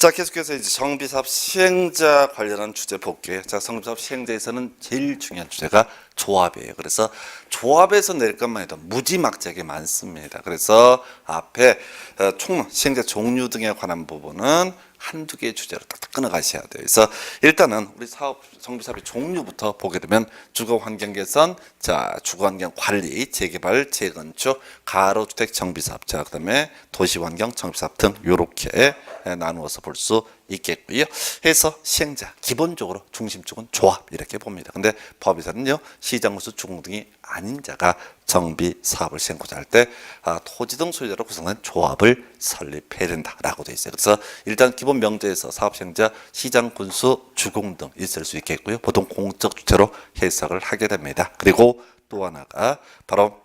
자, 계속해서 이제 정비사업 시행자 관련한 주제 볼게요. 자, 정비사업 시행자에서는 제일 중요한 주제가 조합이에요. 그래서 조합에서 낼 것만 해도 무지막지하게 많습니다. 그래서 앞에 총론, 시행자 종류 등에 관한 부분은 한두 개의 주제로 딱딱 끊어가셔야 돼요. 그래서 일단은 우리 사업, 정비사업의 종류부터 보게 되면 주거환경 개선, 자, 주거환경 관리, 재개발, 재건축, 가로주택 정비사업, 자, 그 다음에 도시환경 정비사업 등 요렇게 나누어서 볼 수 있겠고요. 해서 시행자 기본적으로 중심축은 조합 이렇게 봅니다. 근데 법에서는요, 시장구수 주공 등이 아닌 자가 정비 사업을 시행하고자 할 때 토지 등 소유자로 구성된 조합을 설립해야 된다라고 되어 있어요. 그래서 일단 기본 명제에서 사업 시행자 시장 군수 주공 등 있을 수 있겠고요. 보통 공적 주체로 해석을 하게 됩니다. 그리고 또 하나가 바로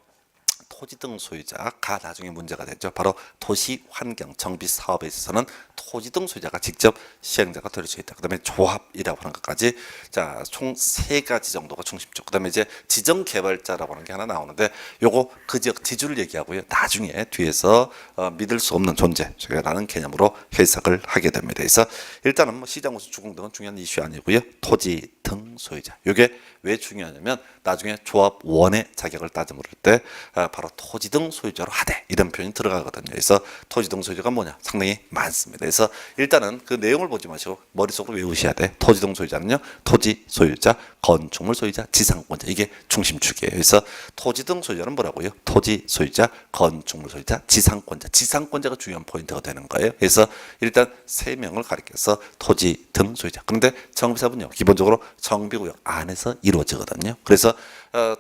토지 등 소유자가 나중에 문제가 되죠. 바로 도시환경 정비 사업에 있어서는 토지 등 소유자가 직접 시행자가 될 수 있다. 그 다음에 조합이라고 하는 것까지, 자, 총 3가지 정도가 중심적. 그 다음에 이제 지정개발자라고 하는 게 하나 나오는데, 요거 그 지역 지주를 얘기하고요. 나중에 뒤에서 믿을 수 없는 존재라는 개념으로 해석을 하게 됩니다. 그래서 일단은 뭐 시장구수 주공 등은 중요한 이슈 아니고요. 토지 등 소유자. 요게 왜 중요하냐면 나중에 조합원의 자격을 따져 물을 때 바로 토지 등 소유자로 하되 이런 표현이 들어가거든요. 그래서 토지 등 소유자가 뭐냐? 상당히 많습니다. 그래서 일단은 그 내용을 보지 마시고 머릿속으로 외우셔야 돼. 토지 등 소유자는요, 토지 소유자, 건축물 소유자, 지상권자, 이게 중심축이에요. 그래서 토지 등 소유자는 뭐라고요? 토지 소유자, 건축물 소유자, 지상권자. 지상권자가 중요한 포인트가 되는 거예요. 그래서 일단 3명을 가리켜서 토지 등 소유자. 그런데 정비사업은요, 기본적으로 정비구역 안에서 이루어지거든요. 그래서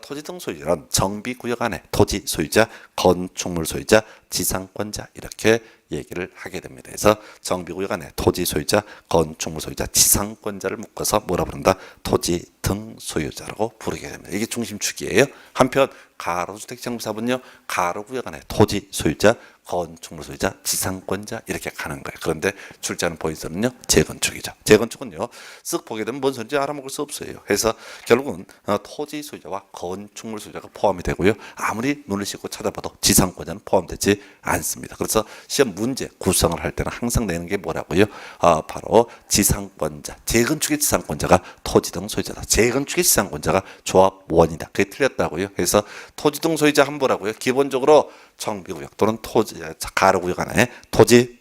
토지 등 소유자는 정비구역 안에 토지 소유자, 건축물 소유자, 지상권자 이렇게 얘기를 하게 됩니다. 그래서 정비구역 안에 토지 소유자, 건축물 소유자, 지상권자를 묶어서 뭐라 부른다? 토지 등 소유자라고 부르게 됩니다. 이게 중심축이에요. 한편 가로주택 정비사업은요, 가로구역 안에 토지 소유자, 건축물 소유자, 지상권자 이렇게 가는 거예요. 그런데 출제하는 포인트는요, 재건축이죠. 재건축은요, 쓱 보게 되면 뭔 소리인지 알아먹을 수 없어요. 그래서 결국은 토지 소유자와 건축물 소유자가 포함이 되고요. 아무리 눈을 씻고 찾아봐도 지상권자는 포함되지 않습니다. 그래서 시험 문제 구성을 할 때는 항상 내는 게 뭐라고요? 바로 지상권자, 재건축의 지상권자가 토지 등 소유자다. 재건축의 지상권자가 조합원이다. 그게 틀렸다고요. 그래서 토지 등 소유자 한보라고요. 기본적으로 정비구역 또는 토지 가로구역 안에 토지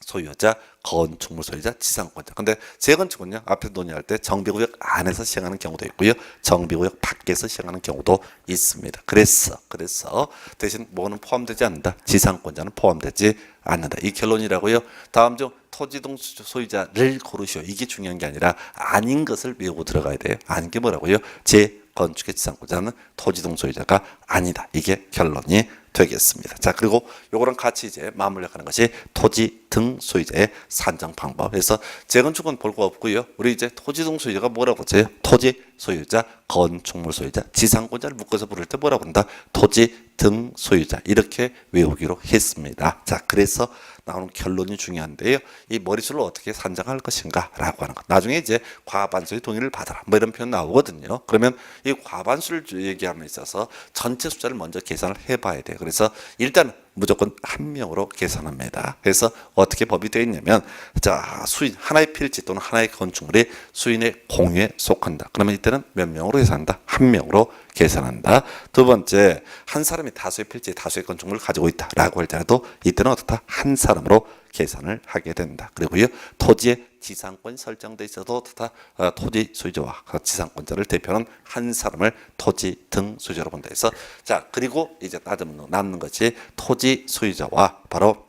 소유자, 건축물 소유자, 지상권자. 근데 재건축은요, 앞에서 논의할 때 정비구역 안에서 시행하는 경우도 있고요, 정비구역 밖에서 시행하는 경우도 있습니다. 그래서 대신 뭐는 포함되지 않는다? 지상권자는 포함되지 않는다. 이 결론이라고요. 다음 중 토지 등 소유자를 고르시오. 이게 중요한 게 아니라 아닌 것을 외우고 들어가야 돼요. 아닌 게 뭐라고요? 재건축의 지상권자는 토지 등 소유자가 아니다. 이게 결론이 되겠습니다. 자, 그리고 요거랑 같이 이제 맞물려가는 것이 토지 등 소유자의 산정 방법에서 재건축은 볼 거 없고요. 우리 이제 토지 등 소유자가 뭐라고 했어요? 토지 소유자, 건축물 소유자, 지상권자를 묶어서 부를 때 뭐라고 한다? 토지 등 소유자 이렇게 외우기로 했습니다. 자, 그래서 나오는 결론이 중요한데요. 이 머릿수를 어떻게 산정할 것인가 라고 하는 것. 나중에 이제 과반수의 동의를 받아라 뭐 이런 표현 나오거든요. 그러면 이 과반수를 얘기함에 있어서 전체 숫자를 먼저 계산을 해봐야 돼요. 그래서 일단 무조건 한 명으로 계산합니다. 그래서 어떻게 법이 되어 있냐면, 자, 수인 하나의 필지 또는 하나의 건축물이 수인의 공유에 속한다. 그러면 이때는 몇 명으로 계산한다? 한 명으로 계산한다. 두 번째, 한 사람이 다수의 필지, 다수의 건축물을 가지고 있다라고 할때라도 이때는 어떻다? 한 사람으로 계산을 하게 된다. 그리고요, 토지의 지상권 설정돼 있어도 다 토지 소유자와 지상권자를 대표하는 한 사람을 토지 등 소유자로 본다 해서, 자, 그리고 이제 따지면 남는 것이 토지 소유자와 바로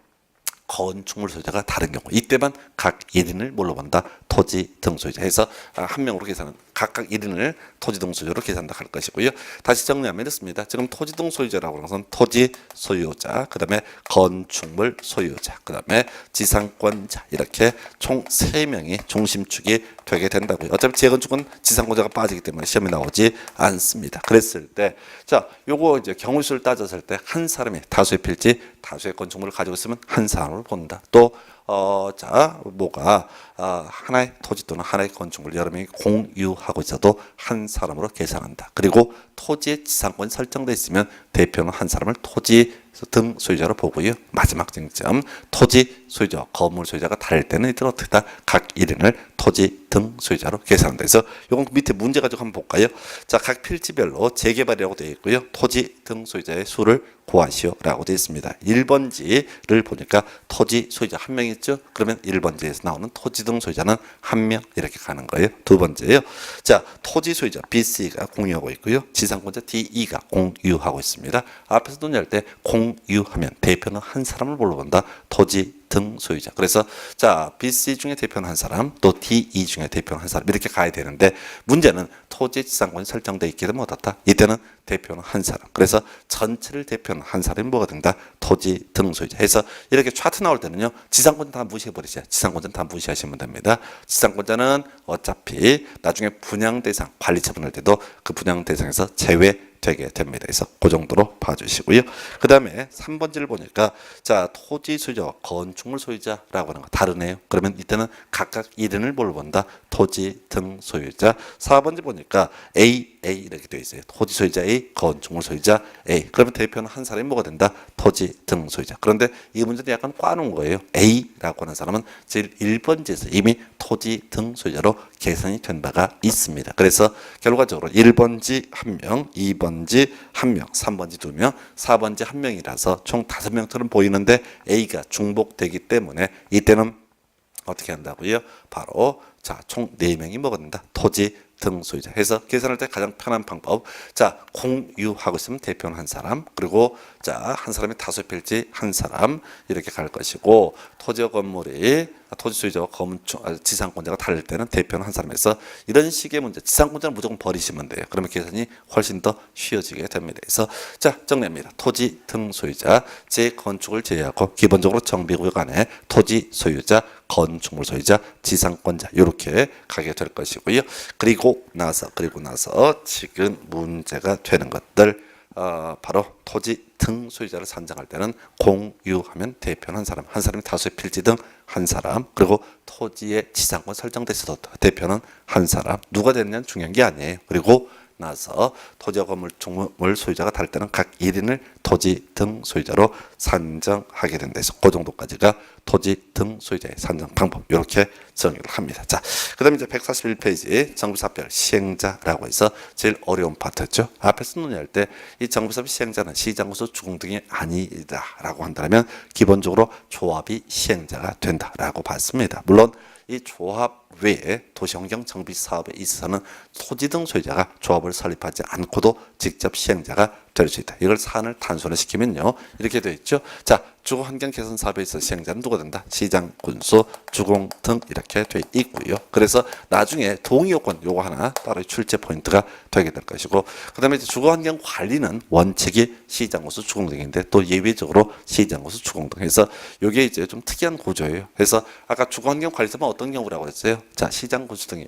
건축물 소유자가 다른 경우, 이때만 각 1인을 뭘로 본다? 토지 등 소유자 해서 한 명으로 계산은 각각 1인을 토지 등 소유자로 계산한다 할 것이고요. 다시 정리하면 이렇습니다. 지금 토지 등 소유자라고 하는 것은 토지 소유자, 그 다음에 건축물 소유자, 그 다음에 지상권자 이렇게 총 3명이 중심축이 되게 된다고요. 어차피 재건축은 지상권자가 빠지기 때문에 시험에 나오지 않습니다. 그랬을 때, 자, 요거 이제 경우수를 따졌을 때 한 사람이 다수의 필지, 다수의 건축물을 가지고 있으면 한 사람을 본다. 또 자, 뭐가 하나의 토지 또는 하나의 건축물 여러 명이 공유하고 있어도 한 사람으로 계산한다. 그리고 토지의 지상권이 설정돼 있으면 대표는 한 사람을 토지 등 소유자로 보고요. 마지막 쟁점 토지 소유자, 건물 소유자가 다를 때는 이들 어떻게 다 각 1인을 토지 등 소유자로 계산한다. 그래서 요건 밑에 문제 가지고 한번 볼까요? 자, 각 필지별로 재개발이라고 되어 있고요. 토지 등 소유자의 수를 구하시오라고 되어 있습니다. 1번지를 보니까 토지 소유자 한 명 있죠? 그러면 1번지에서 나오는 토지 등 소유자는 한 명 이렇게 가는 거예요. 두 번째요. 자, 토지 소유자 BC가 공유하고 있고요. 지상권자 DE가 공유하고 있습니다. 앞에서 논의할 때 공유하면 대표는 한 사람을 불러본다. 토지 등 소유자. 그래서 자, BC 중에 대표는 한 사람, 또 DE 중에 대표는 한 사람 이렇게 가야 되는데 문제는 토지 지상권이 설정되어 있게 되면 어떻다? 이때는 대표는 한 사람. 그래서 전체를 대표는 한 사람이 뭐가 된다? 토지 등 소유자. 해서 이렇게 차트 나올 때는요. 지상권자 다 무시해버리세요. 지상권자는 다 무시하시면 됩니다. 지상권자는 어차피 나중에 분양 대상 관리 처분할 때도 그 분양 대상에서 제외되게 됩니다. 그래서 그 정도로 봐주시고요. 그 다음에 3번지를 보니까 자, 토지 소유자, 건축물 소유자라고 하는 거 다르네요. 그러면 이때는 각각 1인을 뭘 본다? 토지 등 소유자. 4번지 보니까 A 이렇게 되어 있어요. 토지 소유자 A, 건축물 소유자 A. 그러면 대표는 한 사람이 뭐가 된다? 토지 등 소유자. 그런데 이 문제는 약간 꽈놓은 거예요. A라고 하는 사람은 제일 1번지에서 이미 토지 등 소유자로 계산이 된 바가 있습니다. 그래서 결과적으로 1번지 1명, 2번지 1명, 3번지 2명, 4번지 1명이라서 총 5명처럼 보이는데 A가 중복되기 때문에 이때는 어떻게 한다고요? 바로 자, 총 4명이 뭐가 된다? 토지 등 소유자 해서 계산할 때 가장 편한 방법. 자, 공유하고 있으면 대표는 한 사람, 그리고 자, 한 사람이 다수 필지 한 사람 이렇게 갈 것이고, 토지와 건물이 토지 소유자와 지상권자가 다를 때는 대표는 한 사람에서 이런 식의 문제, 지상권자는 무조건 버리시면 돼요. 그러면 계산이 훨씬 더 쉬워지게 됩니다. 그래서 자, 정리합니다. 토지 등 소유자, 재건축을 제외하고 기본적으로 정비구역 안에 토지 소유자, 건축물 소유자, 지상권자 이렇게 가게 될 것이고요. 그리고 나서 지금 문제가 되는 것들 바로 토지 등 소유자를 산정할 때는 공유하면 대표는 한 사람이 다수의 필지 등 한 사람, 그리고 토지의 지상권 설정됐어도 대표는 한 사람. 누가 됐냐는 중요한 게 아니에요. 그리고 나서 토지와 건물 소유자가 다를 때는 각 1인을 토지 등 소유자로 산정하게 된다 해서 그 정도까지가 토지 등 소유자의 산정 방법 이렇게 정의를 합니다. 자, 그 다음에 이제 141페이지 정비사업별 시행자라고 해서 제일 어려운 파트죠. 앞에서 논의할 때 이 정비사업 시행자는 시장구수 주공 등이 아니다 라고 한다면 기본적으로 조합이 시행자가 된다라고 봤습니다. 물론 이 조합 외에 도시환경 정비 사업에 있어서는 토지 등 소유자가 조합을 설립하지 않고도 직접 시행자가 될 수 있다. 이걸 사안을 단순화시키면요. 이렇게 되어 있죠. 자, 주거환경 개선 사업에 있어 시행자는 누가 된다? 시장, 군수, 주공 등 이렇게 되어 있고요. 그래서 나중에 동의요건 요거 하나 따로 출제 포인트가 되게 될 것이고, 그 다음에 이제 주거환경 관리는 원칙이 시장, 군수, 주공 등인데 또 예외적으로 시장, 군수, 주공 등 해서 요게 이제 좀 특이한 구조예요. 그래서 아까 주거환경 관리사업은 어떤 경우라고 했어요? 자, 시장, 군수 등이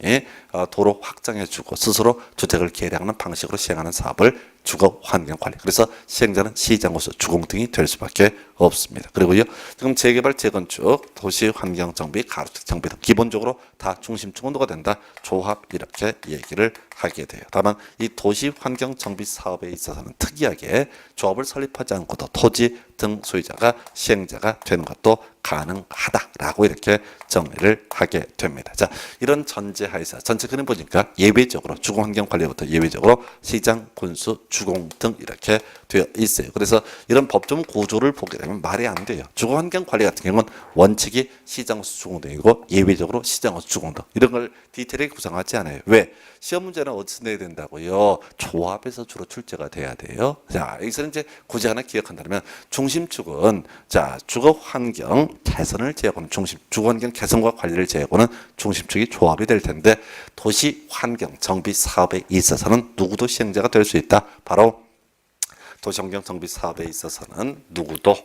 도로 확장해주고 스스로 주택을 개량하는 방식으로 시행하는 사업을 주거환경관리. 그래서 시행자는 시장, 군수, 주공 등이 될 수밖에 없습니다. 그리고요, 지금 재개발, 재건축, 도시환경정비, 가로등 정비 등 기본적으로 다 중심축은 누가 된다? 조합 이렇게 얘기를 하게 돼요. 다만 이 도시환경정비 사업에 있어서는 특이하게 조합을 설립하지 않고도 토지 등 소유자가 시행자가 되는 것도 가능하다라고 이렇게 정리를 하게 됩니다. 자, 이런 전제하에서 전체 그림 보니까 예외적으로 주거환경관리부터 예외적으로 시장, 군수, 주공 등 이렇게 되어 있어요. 그래서 이런 법정 구조를 보게 되면 말이 안 돼요. 주거환경관리 같은 경우는 원칙이 시장, 군수, 주공 등이고 예외적으로 시장, 군수, 주공 등 이런 걸 디테일하게 구성하지 않아요. 왜? 시험 문제는 어디서 내야 된다고요? 조합에서 주로 출제가 돼야 돼요. 자, 여기서는 이제 굳이 하나 기억한다면 중심축은 자, 주거환경 개선을 제하고는 주거환경 개선과 관리를 제하고는 중심축이 조합이 될 텐데 도시환경 정비 사업에 있어서는 누구도 시행자가 될 수 있다. 바로 도시환경 정비 사업에 있어서는 누구도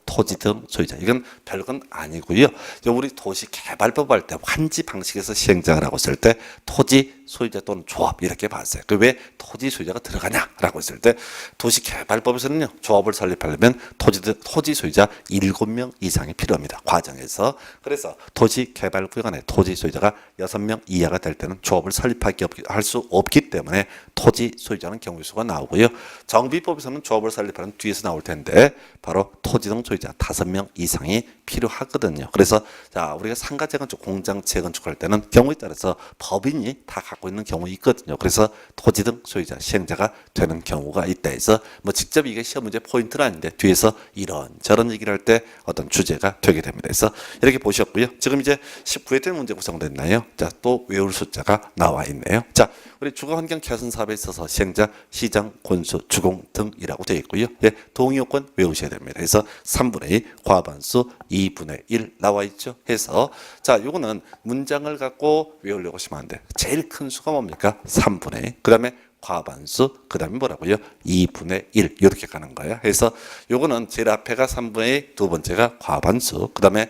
토지 등 소유자. 이건 별건 아니고요. 우리 도시개발법 할 때 환지 방식에서 시행자라고 했을 때 토지 소유자 또는 조합 이렇게 봤어요. 그 왜 토지 소유자가 들어가냐라고 했을 때 도시개발법에서는요. 조합을 설립하려면 토지 소유자 7명 이상이 필요합니다. 과정에서. 그래서 도시개발구역 안에 토지 소유자가 6명 이하가 될 때는 조합을 설립할 수 없기 때문에 토지 소유자는 경우수가 나오고요. 정비법에서는 조합을 설립하는 뒤에서 나올 텐데 바로 토지등 소유자 5명 이상이 필요하거든요. 그래서 자 우리가 상가 재건축, 공장 재건축할 때는 경우에 따라서 법인이 다 갖고 있는 경우 있거든요. 그래서 토지등 소유자 시행자가 되는 경우가 있다 해서 뭐 직접 이게 시험 문제 포인트는 아닌데 뒤에서 이런저런 얘기를 할 때 어떤 주제가 되게 됩니다. 그래서 이렇게 보셨고요. 지금 이제 19회 때 문제 구성됐나요? 자, 또 외울 숫자가 나와 있네요. 자, 우리 주거환경 개선 사업에 있어서 시행자, 시장, 군수, 주공 등이라고 되어 있고요. 예, 동의요건 외우셔야 됩니다. 그래서 3분의 2, 과반수 2분의 1 나와 있죠. 해서 자, 요거는 문장을 갖고 외우려고 하시면 안 돼. 제일 큰 수가 뭡니까? 3분의 2. 그다음에 과반수, 그 다음에 뭐라고요? 2분의 1 이렇게 가는 거예요. 그래서 요거는 제일 앞에가 3분의 2, 두 번째가 과반수, 그 다음에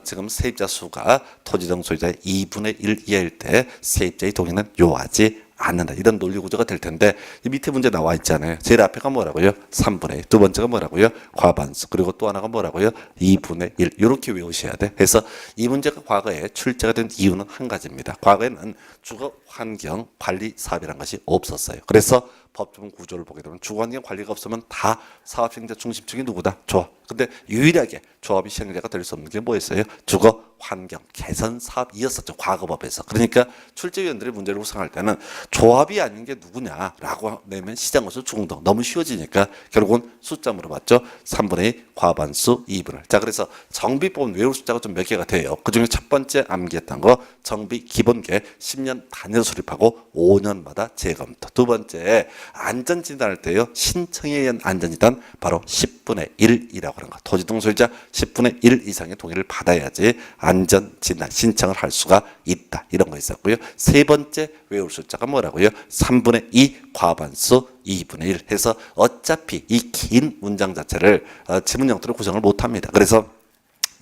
지금 세입자 수가 토지등 소유자의 2분의 1 이하일 때 세입자의 동의는 요하지 않는다. 이런 논리 구조가 될 텐데 이 밑에 문제 나와 있잖아요. 제일 앞에가 뭐라고요? 3분의 2. 두 번째가 뭐라고요? 과반수. 그리고 또 하나가 뭐라고요? 2분의 1. 이렇게 외우셔야 돼. 그래서 이 문제가 과거에 출제가 된 이유는 한 가지입니다. 과거에는 주거 환경 관리 사업이라는 것이 없었어요. 그래서 법조문 구조를 보게 되면 주거환경 관리가 없으면 다 사업 시행자 중심축이 누구다? 조합. 근데 유일하게 조합이 시행자가 될 수 없는 게 뭐였어요? 주거 환경 개선 사업이었었죠. 과거법에서. 그러니까 출제위원들이 문제를 구성할 때는 조합이 아닌 게 누구냐라고 내면 시장으로서 주공등 너무 쉬워지니까 결국은 숫자 물어봤죠. 3분의 2 과반수 2분의 1. 자, 그래서 정비법은 외울 숫자가 좀 몇 개가 돼요. 그중에 첫 번째 암기했던 거 정비 기본계 10년 단위로 수립하고 5년마다 재검토. 두 번째 안전진단할 때요. 신청에 의한 안전진단 바로 10분의 1이라고 하는 거. 토지등 소유자 10분의 1 이상의 동의를 받아야지 안전진단 신청을 할 수가 있다. 이런 거 있었고요. 세 번째 외울 숫자가 뭐라고요? 3분의 2 과반수 2분의 1 해서 어차피 이 긴 문장 자체를 지문 형태로 구성을 못합니다. 그래서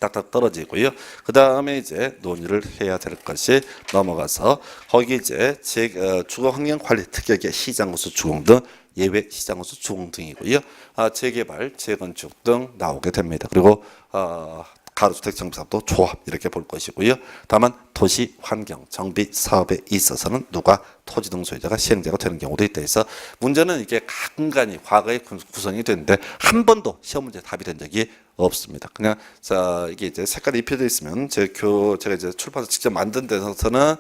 딱딱 떨어지고요. 그 다음에 이제 논의를 해야 될 것이 넘어가서 거기 이제 주거환경관리 특약의 시장구수 주공 등 예외 시장구수 주공 등이고요. 재개발, 재건축 등 나오게 됩니다. 그리고 가로주택 정비사업도 조합 이렇게 볼 것이고요. 다만 도시 환경 정비 사업에 있어서는 누가 토지등 소유자가 시행자가 되는 경우도 있다 해서 문제는 이게 간간히 과거에 구성이 됐는데 한 번도 시험 문제 답이 된 적이 없습니다. 그냥 자 이게 이제 색깔이 입혀져 있으면 제가 이제 출판사 직접 만든 데서는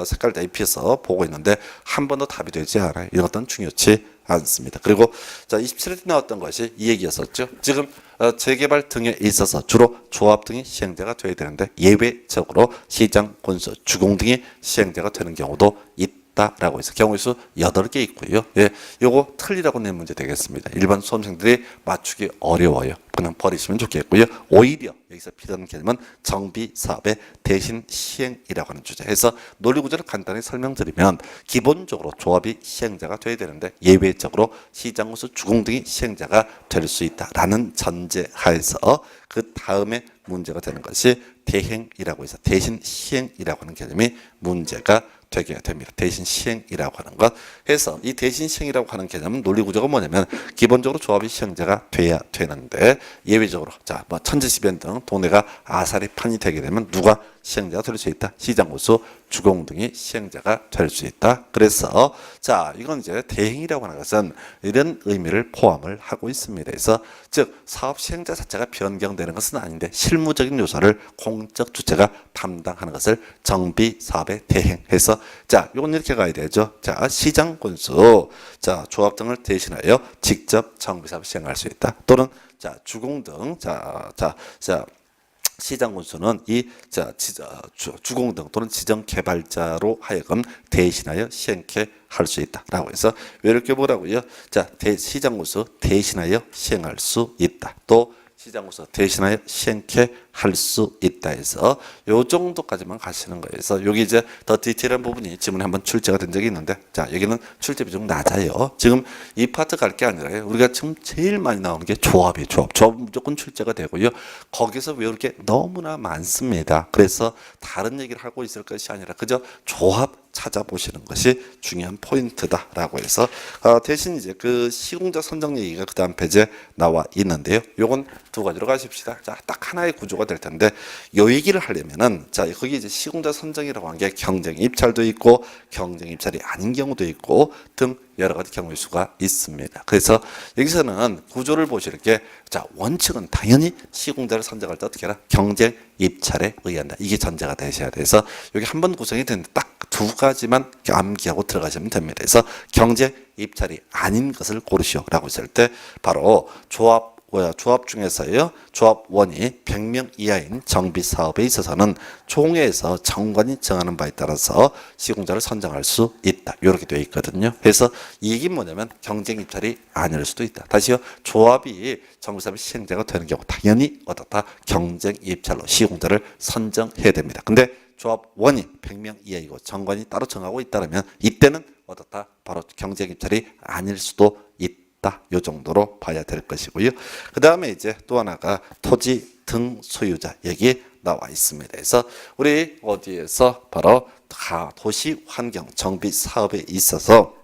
색깔 다 입혀서 보고 있는데 한 번도 답이 되지 않아요. 이런 것들은 중요치 않습니다. 그리고 자 27회 때 나왔던 것이 이 얘기였었죠. 지금 재개발 등에 있어서 주로 조합 등이 시행자가 돼야 되는데 예외적으로 시장, 군수, 주공 등이 시행자가 되는 경우도 있다라고 해서 경우의 수 8개 있고요. 예, 요거 틀리라고 낸 문제 되겠습니다. 일반 수험생들이 맞추기 어려워요. 그냥 버리시면 좋겠고요. 오히려 여기서 필요한 개념은 정비 사업의 대신 시행이라고 하는 주제. 해서 논리 구조를 간단히 설명드리면 기본적으로 조합이 시행자가 돼야 되는데 예외적으로 시장, 구수, 주공 등이 시행자가 될 수 있다라는 전제하에서 그 다음에 문제가 되는 것이 대행이라고 해서 대신 시행이라고 하는 개념이 문제가 되게 됩니다. 대신 시행이라고 하는 것. 해서 이 대신 시행이라고 하는 개념은 논리 구조가 뭐냐면 기본적으로 조합이 시행자가 돼야 되는데 예외적으로 자, 뭐 천지시변 등 동네가 아사리 판이 되게 되면 누가 시행자가 될 수 있다. 시장구수, 주공 등이 시행자가 될 수 있다. 그래서 자, 이건 이제 대행이라고 하는 것은 이런 의미를 포함을 하고 있습니다. 그래서 즉 사업 시행자 자체가 변경되는 것은 아닌데 실무적인 요소를 공적 주체가 담당하는 것을 정비 사업의 대행해서 자, 이건 이렇게 가야 되죠. 자, 시장 군수, 자, 조합 등을 대신하여 직접 정비 사업을 시행할 수 있다. 또는 자, 주공 등, 시장 군수는 주공 등 또는 지정 개발자로 하여금 대신하여 시행케 할 수 있다라고 해서 이렇게 뭐라고요? 자, 시장 군수 대신하여 시행할 수 있다. 또 시장 군수 대신하여 시행케 할 수 있다 해서 요 정도까지만 가시는 거예요. 그래서 여기 이제 더 디테일한 부분이 지문에 한번 출제가 된 적이 있는데 자, 여기는 출제 비중 낮아요. 지금 이 파트 갈 게 아니라요. 우리가 지금 제일 많이 나오는 게 조합이에요. 조합은 무조건 출제가 되고요. 거기서 외울 게 너무나 많습니다. 그래서 다른 얘기를 하고 있을 것이 아니라 그저 조합 찾아보시는 것이 중요한 포인트다라고 해서 대신 이제 그 시공자 선정 얘기가 그 다음 페이지에 나와 있는데요. 요건 두 가지로 가십시다. 자, 딱 하나의 구조가 될 텐데 요 얘기를 하려면은 자, 거기 이제 시공자 선정이라고 한 게 경쟁 입찰도 있고 경쟁 입찰이 아닌 경우도 있고 등 여러 가지 경우의 수가 있습니다. 그래서 여기서는 구조를 보실 게 자, 원칙은 당연히 시공자를 선정할 때 어떻게 해라? 경쟁 입찰에 의한다. 이게 전제가 되셔야 돼서 여기 한 번 구성이 되는데 딱 두 가지만 암기하고 들어가시면 됩니다. 그래서 경쟁 입찰이 아닌 것을 고르시오라고 했을 때 바로 조합 중에서요. 조합원이 100명 이하인 정비 사업에 있어서는 총회에서 정관이 정하는 바에 따라서 시공자를 선정할 수 있다. 이렇게 되어 있거든요. 그래서 이 얘기는 뭐냐면 경쟁 입찰이 아닐 수도 있다. 다시요. 조합이 정비 사업의 시행자가 되는 경우 당연히 어떻다? 경쟁 입찰로 시공자를 선정해야 됩니다. 근데 조합원이 100명 이하이고 정관이 따로 정하고 있다면 이때는 어떻다? 바로 경쟁 입찰이 아닐 수도 있다. 요 정도로 봐야 될 것이고요. 그 다음에 이제 또 하나가 토지 등 소유자 얘기 나와 있습니다. 그래서 우리 어디에서 바로 도시 환경 정비 사업에 있어서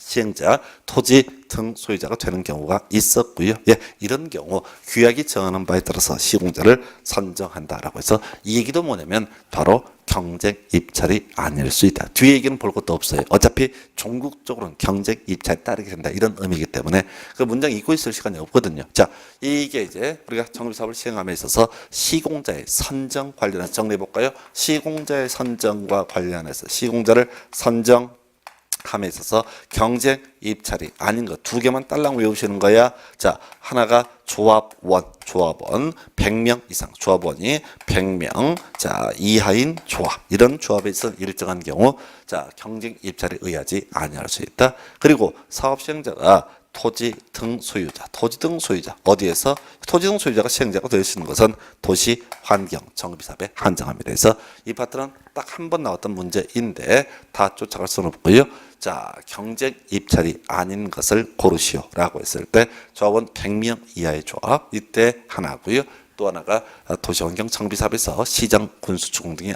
시행자, 토지 등 소유자가 되는 경우가 있었고요. 예, 이런 경우 규약이 정하는 바에 따라서 시공자를 선정한다라고 해서 이 얘기도 뭐냐면 바로 경쟁 입찰이 아닐 수 있다. 뒤에 얘기는 볼 것도 없어요. 어차피 종국적으로는 경쟁 입찰에 따르게 된다. 이런 의미이기 때문에 그 문장 읽고 있을 시간이 없거든요. 자, 이게 이제 우리가 정비사업을 시행함에 있어서 시공자의 선정 관련해서 정리해 볼까요? 시공자의 선정과 관련해서 시공자를 선정 함에 있어서 경쟁 입찰이 아닌 것 두 개만 딸랑 외우시는 거야. 자, 하나가 조합원 100명 이상 조합원이 100명 자 이하인 조합 이런 조합에 있어 일정한 경우 자 경쟁 입찰에 의하지 아니할 수 있다. 그리고 사업 시행자가 토지 등 소유자 어디에서 토지 등 소유자가 시행자가 될 수 있는 것은 도시 환경 정비사업에 한정합니다. 그래서 이 파트는 딱 한 번 나왔던 문제인데 다 쫓아갈 수는 없고요. 자, 경쟁 입찰이 아닌 것을 고르시오라고 했을 때 조합원 100명 이하의 조합 이때 하나고요. 또 하나가 도시환경 정비사업에서 시장 군수주공 등이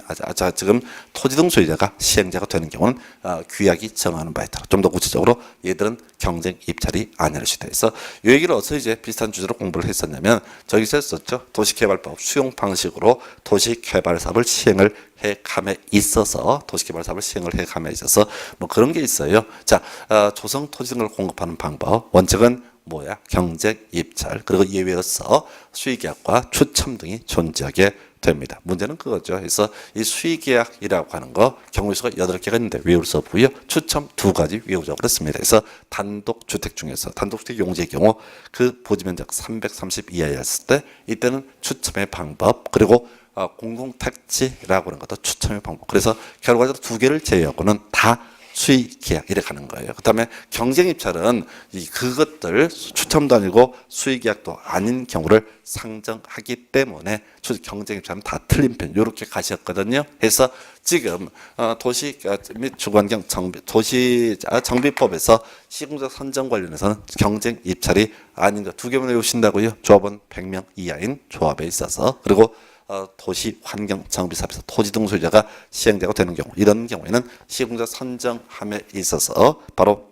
지금 토지 등 소유자가 시행자가 되는 경우는 규약이 정하는 바에 따라 좀 더 구체적으로 얘들은 경쟁 입찰이 아니할 수 있다. 그래서 이 얘기를 어디서 이제 비슷한 주제로 공부를 했었냐면 저기서 했었죠. 도시개발법 수용 방식으로 도시개발 사업을 시행을 해감에 있어서 도시개발 사업을 시행을 해감에 있어서 뭐 그런 게 있어요. 자, 조성 토지 등을 공급하는 방법 원칙은 뭐야? 경쟁 입찰 그리고 예외로서 수의계약과 추첨 등이 존재하게 됩니다. 문제는 그거죠. 그래서 이 수의계약이라고 하는 거 경우의 수가 8개가 있는데 외울 수 없고요. 추첨 2가지 외우자고 그랬습니다. 그래서 단독주택 중에서 단독주택 용지의 경우 그 부지면적 330 이하였을 때 이때는 추첨의 방법 그리고 공공택지라고 하는 것도 추첨의 방법 그래서 결과적으로 2개를 제외하고는 다 수의 계약 이렇게 가는 거예요. 그다음에 경쟁 입찰은 그것들 추첨도 아니고 수의 계약도 아닌 경우를 상정하기 때문에 경쟁 입찰은 다 틀린 편 이렇게 가셨거든요. 그래서 지금 도시 및 주관경 도시 정비법에서 시공자 선정 관련해서는 경쟁 입찰이 아닌 것 2개만 외우신다고요. 조합원 100명 이하인 조합에 있어서 그리고 도시 환경 정비사업에서 토지 등 소유자가 시행자가 되는 경우 이런 경우에는 시공자 선정함에 있어서 바로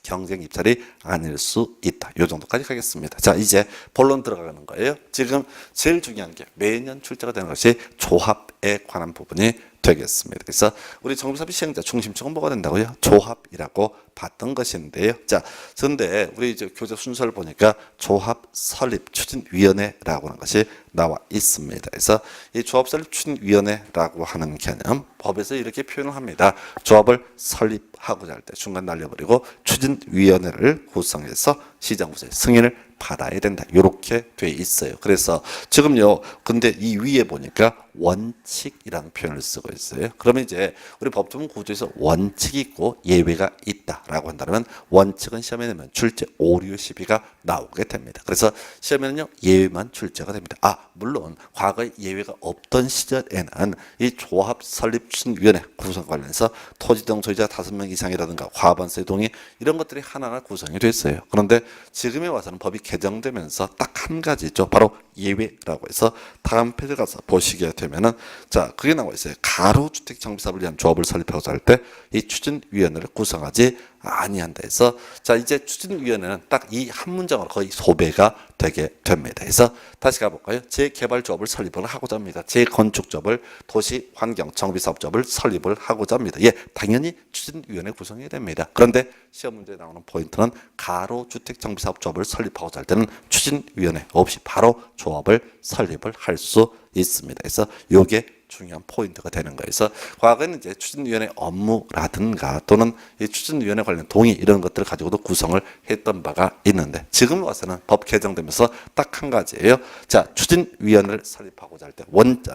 경쟁 입찰이 아닐 수 있다. 이 정도까지 가겠습니다. 자, 이제 본론 들어가는 거예요. 지금 제일 중요한 게 매년 출제가 되는 것이 조합에 관한 부분이 되겠습니다. 그래서 우리 정비사업 시행자 중심축은 뭐가 된다고요? 조합이라고 봤던 것인데요. 자, 그런데 우리 이제 교재 순서를 보니까 조합 설립 추진위원회라고 하는 것이 나와 있습니다. 그래서 이 조합 설립 추진위원회라고 하는 개념 법에서 이렇게 표현을 합니다. 조합을 설립하고자 할 때 중간 날려버리고 추진위원회를 구성해서 시장구조의 승인을 받아야 된다. 이렇게 돼 있어요. 그래서 지금요. 근데 이 위에 보니까 원칙이라는 표현을 쓰고 있어요. 그러면 이제 우리 법조문 구조에서 원칙이 있고 예외가 있다라고 한다면 원칙은 시험에 내면 출제 오류 시비가 나오게 됩니다. 그래서 시험에는요 예외만 출제가 됩니다. 물론 과거에 예외가 없던 시절에는 이 조합 설립 추진위원회 구성 관련해서 토지 등 소유자 5명 이상이라든가 과반수의 동의 이런 것들이 하나하나 구성이 됐어요. 그런데 지금에 와서는 법이 개정되면서 딱 한 가지 있죠. 바로 예외라고 해서 다음 페이지 가서 보시게 되면은 자, 그게 나와 있어요. 가로주택 정비사업을 위한 조합을 설립하고자 할 때 이 추진위원회를 구성하지 아니한다 해서 자, 이제 추진위원회는 딱 이 한 문장으로 거의 소배가 되게 됩니다. 그래서 다시 가볼까요? 재개발조합을 설립을 하고자 합니다. 재건축조합을 도시환경정비사업조합을 설립을 하고자 합니다. 예, 당연히 추진위원회 구성해야 됩니다. 그런데 시험 문제에 나오는 포인트는 가로주택정비사업조합을 설립하고자 할 때는 추진위원회 없이 바로 조합을 설립을 할 수 있습니다. 그래서 이게 중요한 포인트가 되는 거예요. 그래서 과거에는 이제 추진위원회 업무라든가 또는 이 추진위원회 관련 동의 이런 것들을 가지고도 구성을 했던 바가 있는데 지금 와서는 법 개정되면서 딱 한 가지예요. 자, 추진위원회를 설립하고자 할 때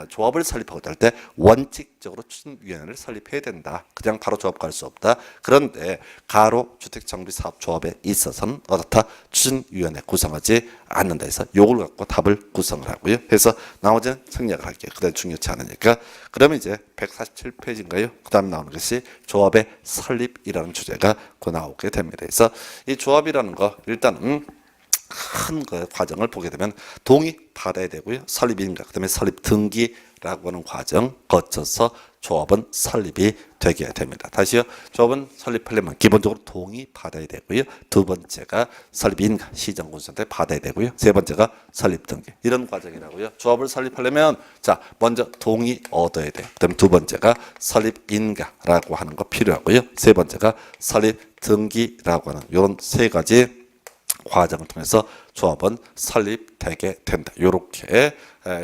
조합을 설립하고자 할 때 원칙적으로 추진위원회를 설립해야 된다. 그냥 바로 조합 갈 수 없다. 그런데 가로주택정비사업조합에 있어서는 어떻다? 추진위원회 구성하지 않는다 해서 요걸 갖고 답을 구성을 하고요. 그래서 나머지는 생략을 할게요. 그다음 중요치 않으니까. 그러면 이제 147페이지인가요? 그 다음 나오는 것이 조합의 설립이라는 주제가 곧 나오게 됩니다. 그래서 이 조합이라는 거 일단은 큰 과정을 보게 되면 동의 받아야 되고요. 설립인가, 그다음에 설립 등기라고 하는 과정 거쳐서 조합은 설립이 되게 됩니다. 다시요. 조합은 설립하려면 기본적으로 동의 받아야 되고요. 두 번째가 설립인가, 시정군수한테 받아야 되고요. 세 번째가 설립 등기. 이런 과정이라고요. 조합을 설립하려면 자, 먼저 동의 얻어야 돼요. 그다음에 두 번째가 설립인가라고 하는 거 필요하고요. 세 번째가 설립 등기라고 하는 이런 세 가지 과정을 통해서 조합은 설립되게 된다. 이렇게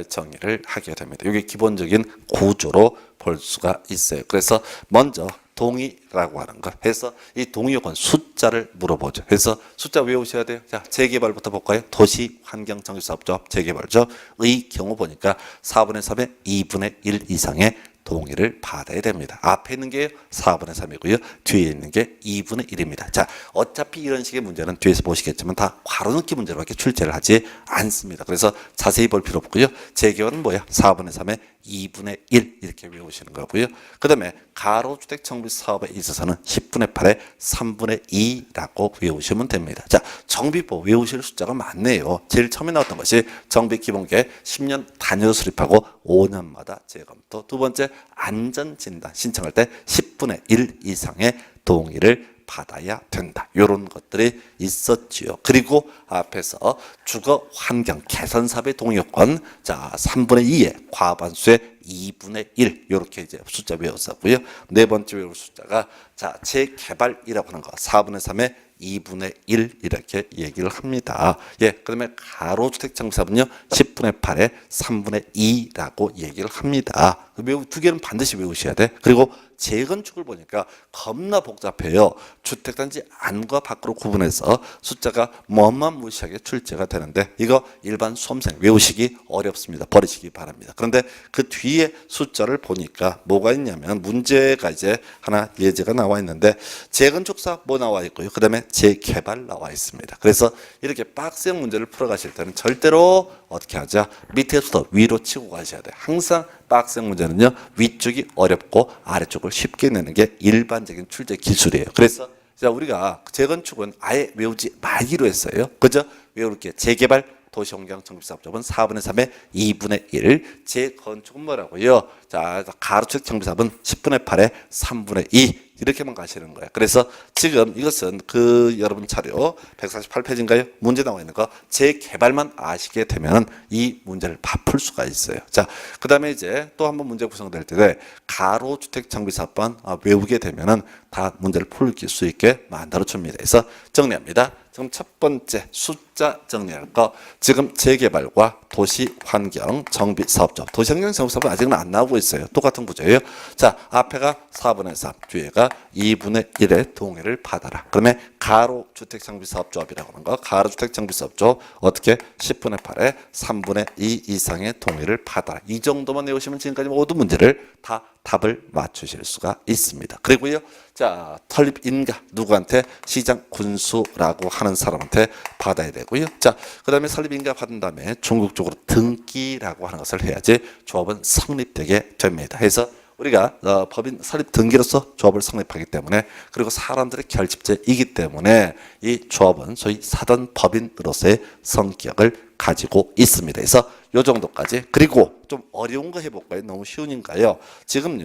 정의를 하게 됩니다. 이게 기본적인 구조로 볼 수가 있어요. 그래서 먼저 동의라고 하는 것 해서 이 동의 요건 숫자를 물어보죠. 그래서 숫자 외우셔야 돼요. 자, 재개발부터 볼까요? 도시환경정비사업조합 재개발조의 경우 보니까 4분의 3의 2분의 1 이상의 동의를 받아야 됩니다. 앞에 있는 게 4분의 3이고요. 뒤에 있는 게 2분의 1입니다. 자, 어차피 이런 식의 문제는 뒤에서 보시겠지만 다 괄호넣기 문제로밖에 출제를 하지 않습니다. 그래서 자세히 볼 필요 없고요. 재개발은 뭐야? 4분의 3의 2분의 1 이렇게 외우시는 거고요. 그 다음에 가로주택 정비 사업에 있어서는 10분의 8에 3분의 2라고 외우시면 됩니다. 자, 정비법 외우실 숫자가 많네요. 제일 처음에 나왔던 것이 정비기본계 10년 단위로 수립하고 5년마다 재검토. 두 번째 안전진단 신청할 때 10분의 1 이상의 동의를 받아야 된다. 이런 것들이 있었지요. 그리고 앞에서 주거 환경 개선 사업의 동의 요건 자 3분의 2의 과반수의 2분의 1 이렇게 이제 숫자 외웠었고요. 네 번째 외울 숫자가 자 재개발이라고 하는 거 4분의 3의 2분의 1 이렇게 얘기를 합니다. 예, 그다음에 가로주택 정비사업은요 10분의 8에 3분의 2라고 얘기를 합니다. 두 개는 반드시 외우셔야 돼. 그리고 재건축을 보니까 겁나 복잡해요. 주택단지 안과 밖으로 구분해서 숫자가 무시하게 출제가 되는데 이거 일반 수험생 외우시기 어렵습니다. 버리시기 바랍니다. 그런데 그 뒤에 숫자를 보니까 뭐가 있냐면 문제가 이제 하나 예제가 나와 있는데 재건축 사업 뭐 나와 있고요. 그 다음에 재개발 나와 있습니다. 그래서 이렇게 빡센 문제를 풀어가실 때는 절대로 어떻게 하자? 밑에서부터 위로 치고 가셔야 돼요. 항상 빡센 문제는요 위쪽이 어렵고 아래쪽을 쉽게 내는 게 일반적인 출제 기술이에요. 그래서 자 우리가 재건축은 아예 외우지 말기로 했어요. 그죠? 외울게 재개발 도시환경정비사업조합은 4분의 3의 2분의 1 재건축은 뭐라고요? 자 가로주택 정비사업은 10분의 8의 3분의 2 이렇게만 가시는 거예요. 그래서 지금 이것은 그 여러분 자료 148페이지인가요? 문제 나와 있는 거 재개발만 아시게 되면 이 문제를 다 풀 수가 있어요. 자, 그 다음에 이제 또 한번 문제 구성될 때 가로주택 정비사업만 외우게 되면은 다 문제를 풀 수 있게 만들어 줍니다. 그래서 정리합니다. 지금 첫 번째 숫자 정리할 거 지금 재개발과 도시환경 정비사업조합 도시환경 정비사업은 아직은 안 나오고 있어요. 똑같은 구조예요. 자 앞에가 4분의 3 뒤에가 2분의 1의 동의를 받아라. 그러면 가로주택정비사업조합이라고 하는 거 가로주택정비사업조합 어떻게 10분의 8에 3분의 2 이상의 동의를 받아라. 이 정도만 외우시면 지금까지 모든 문제를 다 답을 맞추실 수가 있습니다. 그리고요. 자, 설립인가 누구한테 시장 군수라고 하는 사람한테 받아야 되고요. 자, 그다음에 설립인가 받은 다음에 중국적으로 등기라고 하는 것을 해야지 조합은 성립되게 됩니다. 그래서 우리가 법인 설립 등기로서 조합을 성립하기 때문에 그리고 사람들의 결집제이기 때문에 이 조합은 소위 사전 법인으로서의 성격을 가지고 있습니다. 그래서 요 정도까지. 그리고 좀 어려운 거 해볼까요? 너무 쉬우니까요. 지금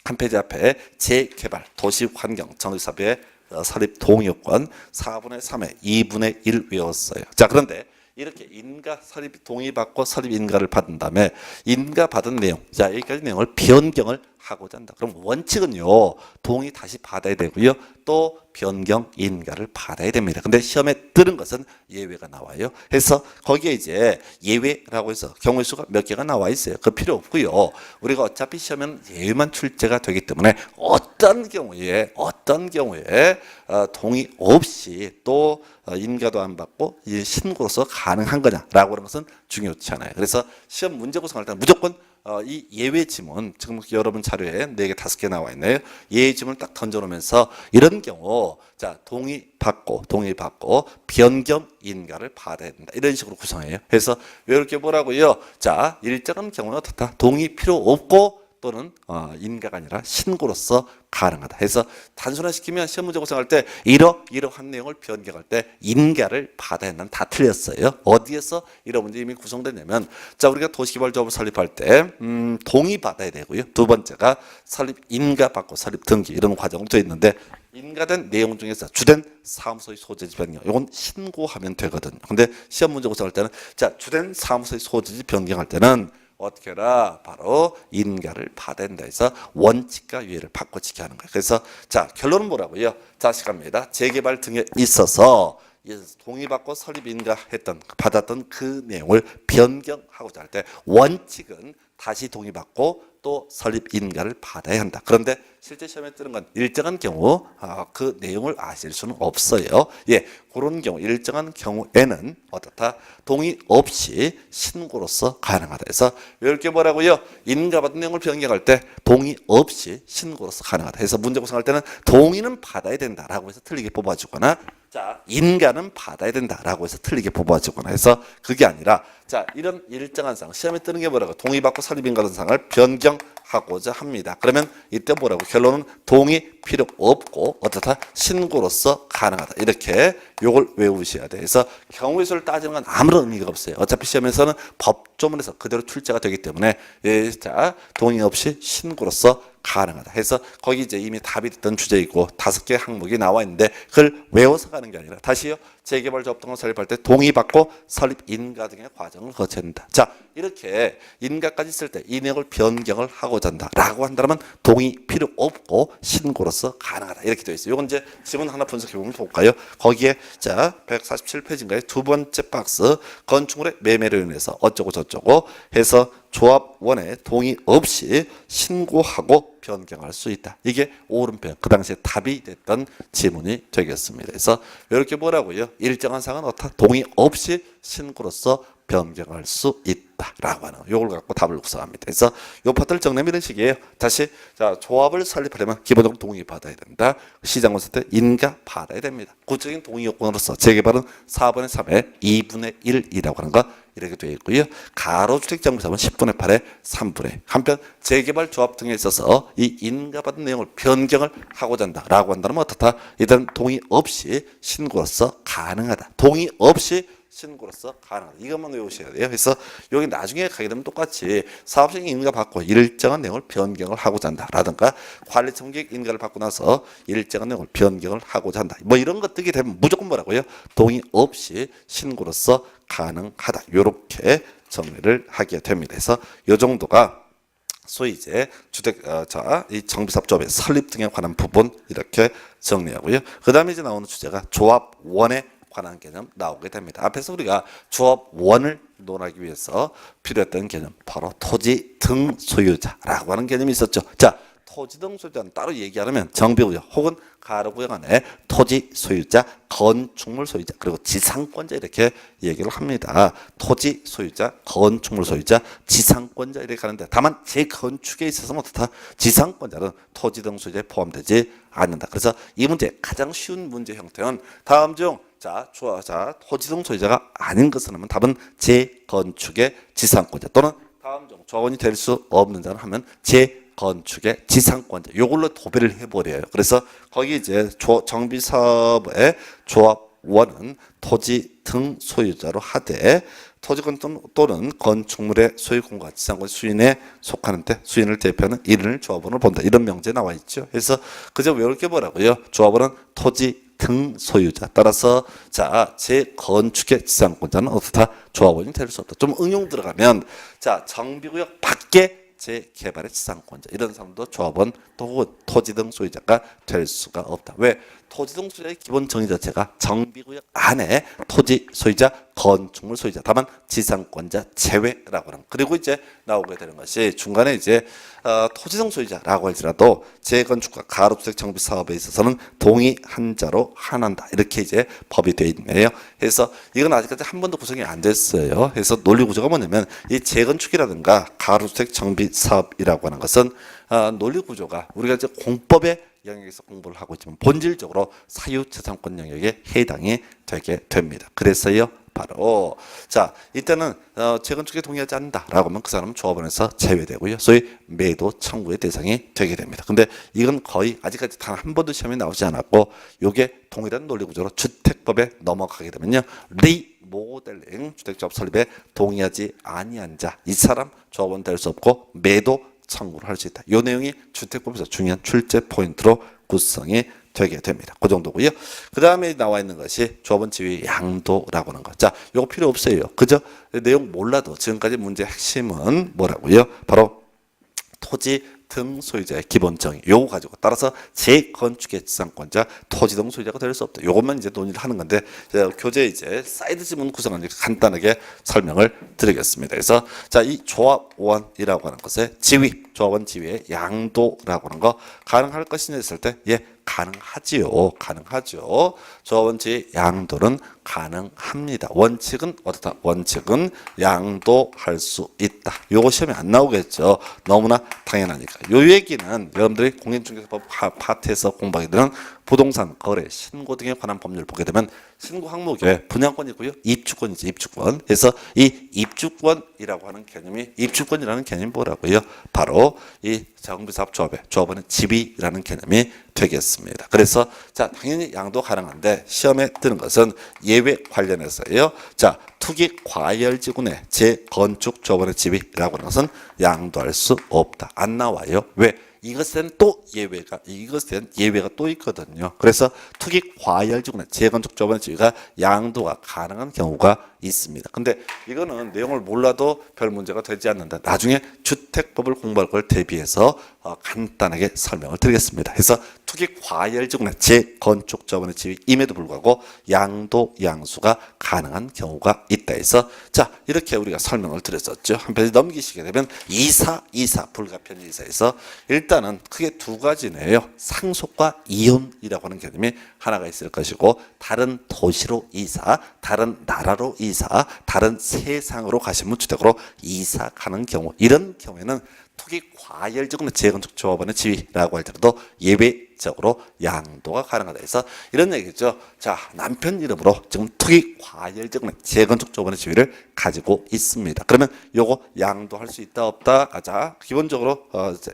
한 페이지 앞에 재개발 도시환경 정비사업의 설립 동의요건 4분의 3에 2분의 1 외웠어요. 자, 그런데 이렇게 인가 설립 동의받고 설립 인가를 받은 다음에 인가 받은 내용, 자 여기까지 내용을 변경을 하고자 한다. 그럼 원칙은요 동의 다시 받아야 되고요 또 변경 인가를 받아야 됩니다. 근데 시험에 뜨는 것은 예외가 나와요. 그래서 거기에 이제 예외라고 해서 경우의 수가 몇 개가 나와 있어요. 그 필요 없고요. 우리가 어차피 시험에는 예외만 출제가 되기 때문에 어떤 경우에 동의 없이 또 인가도 안 받고 신고로서 가능한 거냐라고 하는 것은 중요치 않아요. 그래서 시험 문제 구성할 때는 무조건 이 예외 지문 지금 여러분 자료에 4개 5개 나와 있네요. 예외 지문을 딱 던져놓으면서 이런 경우 자 동의 받고 변경 인가를 받아야 된다. 이런 식으로 구성해요. 그래서 이렇게 보라고요. 자 일정한 경우는 어떻다. 동의 필요 없고 또는 인가가 아니라 신고로서 가능하다. 해서 단순화시키면 시험 문제 구성할 때 이러한 내용을 변경할 때 인가를 받아야 한다는 다 틀렸어요. 어디에서 이런 문제 이미 구성됐냐면 자 우리가 도시개발조합을 설립할 때 동의 받아야 되고요. 두 번째가 설립 인가 받고 설립 등기 이런 과정으로 되어 있는데 인가된 내용 중에서 주된 사무소의 소재지 변경 이건 신고하면 되거든요. 근데 시험 문제 구성할 때는 자 주된 사무소의 소재지 변경할 때는 어떻게 해라? 바로 인가를 받아야 된다 해서 원칙과 유예를 바꿔 지켜야 하는 거예요. 그래서 자 결론은 뭐라고요? 다시 갑니다. 재개발 등에 있어서 동의받고 설립 인가했던 받았던 그 내용을 변경하고자 할 때 원칙은 다시 동의받고 또 설립 인가를 받아야 한다. 그런데 실제 시험에 뜨는 건 일정한 경우 그 내용을 아실 수는 없어요. 예, 그런 경우 일정한 경우에는 어떻다? 동의 없이 신고로서 가능하다. 해서 이렇게 뭐라고요? 인가받은 내용을 변경할 때 동의 없이 신고로서 가능하다. 해서 문제 구성할 때는 동의는 받아야 된다라고 해서 틀리게 뽑아주거나 자 인가는 받아야 된다라고 해서 틀리게 뽑아주거나 해서 그게 아니라 자 이런 일정한 사항 시험에 뜨는 게 뭐라고 동의받고 설립 인가된 사항을 변경하고자 합니다. 그러면 이때 뭐라고 결론은 동의 필요 없고 어떻다 신고로서 가능하다. 이렇게 요걸 외우셔야 돼. 그래서 경우의 수를 따지는 건 아무런 의미가 없어요. 어차피 시험에서는 법조문에서 그대로 출제가 되기 때문에 자 동의 없이 신고로서 가능하다 해서 거기 이제 이미 답이 됐던 주제이고 5개 항목이 나와 있는데 그걸 외워서 가는 게 아니라 다시요 재개발 조합 등을 설립할 때 동의받고 설립 인가 등의 과정을 거쳐야 된다. 자 이렇게 인가까지 쓸 때 이 내용을 변경을 하고자 한다라고 한다면 동의 필요 없고 신고로서 가능하다 이렇게 되어 있어요. 이건 이제 지문 하나 분석해 보면 볼까요? 거기에 자 147페이지인가요? 두 번째 박스 건축물의 매매로 인해서 어쩌고 저쩌고 해서 조합원의 동의 없이 신고하고 변경할 수 있다. 이게 오른편 그 당시에 답이 됐던 지문이 되겠습니다. 그래서 이렇게 뭐라고요? 일정한 사항은 어떻다? 동의 없이 신고로서 변경할 수 있다라고 하는 요걸 갖고 답을 구성합니다. 그래서 요 파트를 정리하면 이런 식이에요. 다시 자 조합을 설립하려면 기본적으로 동의 받아야 된다. 시장 건설 때 인가 받아야 됩니다. 구체적인 동의 요건으로서 재개발은 4분의 3에 2분의 1이라고 하는 거 이렇게 되어 있고요. 가로주택 정비사업은 10분의 8에 3분의 한편 재개발 조합 등에 있어서 이 인가받은 내용을 변경을 하고자 한다라고 한다면 어떻다? 일단 동의 없이 신고로서 가능하다. 동의 없이 신고로서 가능하다. 이것만 외우셔야 돼요. 그래서 여기 나중에 가게 되면 똑같이 사업적인 인가 받고 일정한 내용을 변경을 하고자 한다라든가 관리청객 인가를 받고 나서 일정한 내용을 변경을 하고자 한다. 뭐 이런 것 뜨게 되면 무조건 뭐라고요? 동의 없이 신고로서 가능하다. 이렇게 정리를 하게 됩니다. 그래서 이 정도가 소위 이제 주택 이 정비사업조합의 설립 등에 관한 부분 이렇게 정리하고요. 그다음에 이제 나오는 주제가 조합원의 관한 개념 나오게 됩니다. 앞에서 우리가 조합원을 논하기 위해서 필요했던 개념 바로 토지 등 소유자라고 하는 개념이 있었죠. 자, 토지 등 소유자는 따로 얘기하려면 정비구역 혹은 가로구역 안에 토지 소유자, 건축물 소유자 그리고 지상권자 이렇게 얘기를 합니다. 토지 소유자, 건축물 소유자, 지상권자 이렇게 가는데 다만 재건축에 있어서는 어떻다? 지상권자는 토지 등 소유자에 포함되지 않는다. 그래서 이 문제 가장 쉬운 문제 형태는 다음 중 토지 등 소유자가 아닌 것은 하면 답은 재건축의 지상권자 또는 다음 중 조합원이 될 수 없는 자는 하면 재건축의 지상권자. 요걸로 도배를 해버려요. 그래서 거기 이제 정비사업의 조합원은 토지 등 소유자로 하되 토지권 또는 건축물의 소유권과 지상권 수인에 속하는데 수인을 대표하는 1인을 조합원으로 본다. 이런 명제 나와 있죠. 그래서 그저 외울 게 뭐라고요? 조합원은 토지 등 소유자. 따라서 자 재건축의 지상권자는 어떻다? 조합원이 될 수 없다. 좀 응용 들어가면 자 정비구역 밖에 재개발의 지상권자 이런 사람도 조합원 또 토지 등 소유자가 될 수가 없다. 왜? 토지 등 소유자의 기본 정의 자체가 정비구역 안에 토지 소유자, 건축물 소유자, 다만 지상권자 제외라고 하는. 그리고 이제 나오게 되는 것이 중간에 이제 토지 등 소유자라고 할지라도 재건축과 가로주택 정비 사업에 있어서는 동의 한자로 한한다. 이렇게 이제 법이 되어 있네요. 그래서 이건 아직까지 한 번도 구성이 안 됐어요. 그래서 논리 구조가 뭐냐면 이 재건축이라든가 가로주택 정비 사업이라고 하는 것은 논리 구조가 우리가 이제 공법의 영역에서 공부를 하고 있지만 본질적으로 사유재산권 영역에 해당이 되게 됩니다. 그래서요 바로 자 이때는 재건축에 동의하지 않는다라고 하면 그 사람은 조합원에서 제외되고요. 소위 매도 청구의 대상이 되게 됩니다. 근데 이건 거의 아직까지 단 한 번도 시험에 나오지 않았고 요게 동일한 논리 구조로 주택법에 넘어가게 되면요. 리모델링 주택조합 설립에 동의하지 아니한 자 이 사람 조합원 될 수 없고 매도 청구를 할 수 있다. 이 내용이 주택법에서 중요한 출제 포인트로 구성이 되게 됩니다. 그 정도고요. 그 다음에 나와 있는 것이 조합원 지위 양도라고 하는 것. 자, 이거 필요 없어요. 그저 내용 몰라도 지금까지 문제 핵심은 뭐라고요? 바로 토지 등 소유자의 기본 정의 요거 가지고 따라서 재건축의 지상권자 토지 등 소유자가 될 수 없다. 요것만 이제 논의를 하는 건데 교재 이제 사이드 지문 구성을 간단하게 설명을 드리겠습니다. 그래서 자 이 조합원이라고 하는 것의 지위 조합원 지위의 양도라고 하는 거 가능할 것이냐 했을 때 예 가능하지요. 가능하죠. 조합원 지위 양도는 가능합니다. 원칙은 어떻다? 원칙은 양도할 수 있다. 요거 시험에 안 나오겠죠. 너무나 당연하니까. 요 얘기는 여러분들이 공인중개사법 파트에서 공부하게 되는 부동산 거래 신고 등에 관한 법률을 보게 되면 신고 항목에 분양권이 있고요. 입주권이죠. 입주권. 그래서 이 입주권이라고 하는 개념이 입주권이라는 개념이 뭐라고요? 바로 이 정비사업 조합원의 지위라는 개념이 되겠습니다. 그래서 자 당연히 양도 가능한데 시험에 뜨는 것은 예외 관련해서요. 자 투기 과열지구내 재건축 조합원의 지위라고 하는 것은 양도할 수 없다. 안 나와요. 왜? 이것은 또 이것은 예외가 또 있거든요. 그래서 투기 과열지구내 재건축 조합원의 지위가 양도가 가능한 경우가 있습니다. 근데 이거는 내용을 몰라도 별 문제가 되지 않는다. 나중에 주택법을 공부할 걸 대비해서 간단하게 설명을 드리겠습니다. 그래서 투기 과열지구내 재건축 조합원의 지위임에도 불구하고 양도 양수가 가능한 경우가 있다 해서 자 이렇게 우리가 설명을 드렸었죠. 한 페이지 넘기시게 되면 이사 불가피한 이사에서 일단은 크게 두 가지네요. 상속과 이혼이라고 하는 개념이 하나가 있을 것이고 다른 도시로 이사, 다른 나라로 이사, 다른 세상으로 가시면 주택으로 이사 가는 경우 이런 경우에는 투기 과열적으로 재건축 조합원의 지위라고 할지라도 예외적으로 양도가 가능하다 해서 이런 얘기죠. 자 남편 이름으로 지금 투기 과열적으로 재건축 조합원의 지위를 가지고 있습니다. 그러면 요거 양도할 수 있다 없다? 자 기본적으로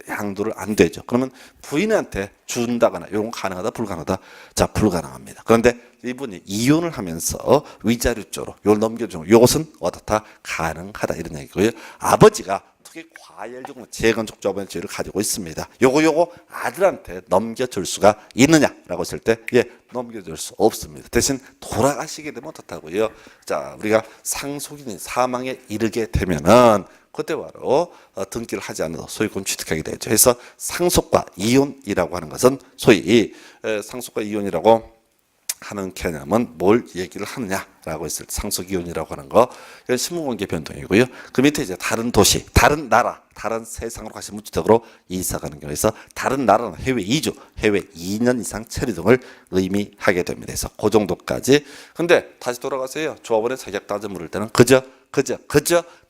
양도를 안 되죠. 그러면 부인한테 준다거나 이런 거 가능하다 불가능하다? 자 불가능합니다. 그런데 이분이 이혼을 하면서 위자료조로 요걸 넘겨주는 요것은 어떻다? 가능하다 이런 얘기고요. 아버지가 투기 과열적으로 재건축 조합원의 지위를 가지고 있습니다. 요거 아들한테 넘겨줄 수가 있느냐라고 했을 때 예 넘겨줄 수 없습니다. 대신 돌아가시게 되면 어떻다고요? 자 우리가 상속인이 사망에 이르게 되면은 그때 바로 등기를 하지 않아도 소유권 취득하게 되죠. 그래서 상속과 이혼이라고 하는 것은 소위 상속과 이혼이라고 하는 개념은 뭘 얘기를 하느냐라고 했을 때 상속이혼이라고 하는 거 이건 신분관계 변동이고요. 그 밑에 이제 다른 도시, 다른 나라, 다른 세상으로 가신 무주택으로 이사 가는 경우에서 다른 나라는 해외 이주, 해외 2년 이상 체류 등을 의미하게 됩니다. 그래서 그 정도까지. 근데 다시 돌아가세요. 조합원의 자격 따져 물을 때는 그저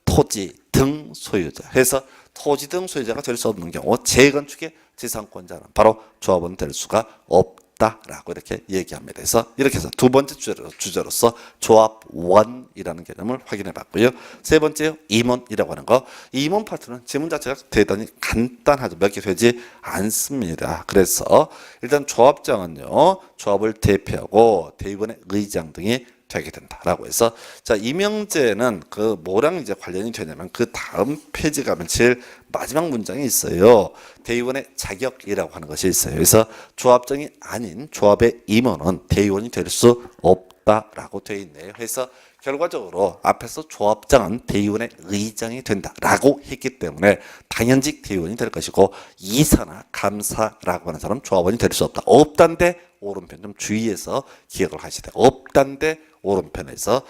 토지 등 소유자 해서 토지 등 소유자가 될 수 없는 경우 재건축의 지상권자는 바로 조합원 될 수가 없다. 없다라고 이렇게 얘기합니다. 그래서 이렇게 해서 두 번째 주제로서 조합원이라는 개념을 확인해 봤고요. 세 번째 임원이라고 하는 거. 이 임원 파트는 지문 자체가 대단히 간단하죠. 몇 개 되지 않습니다. 그래서 일단 조합장은요, 조합을 대표하고 대의원의 의장 등이 되게 된다라고 해서, 자, 임명제는 그 뭐랑 이제 관련이 되냐면 그 다음 페이지 가면 제일 마지막 문장이 있어요. 대의원의 자격이라고 하는 것이 있어요. 그래서 조합장이 아닌 조합의 임원은 대의원이 될 수 없다라고 되어 있네요. 그래서 결과적으로 앞에서 조합장은 대의원의 의장이 된다라고 했기 때문에 당연직 대의원이 될 것이고, 이사나 감사라고 하는 사람은 조합원이 될 수 없다. 없단데 오른편 좀 주의해서 기억을 하셔야 돼요. 없단데 오른편에서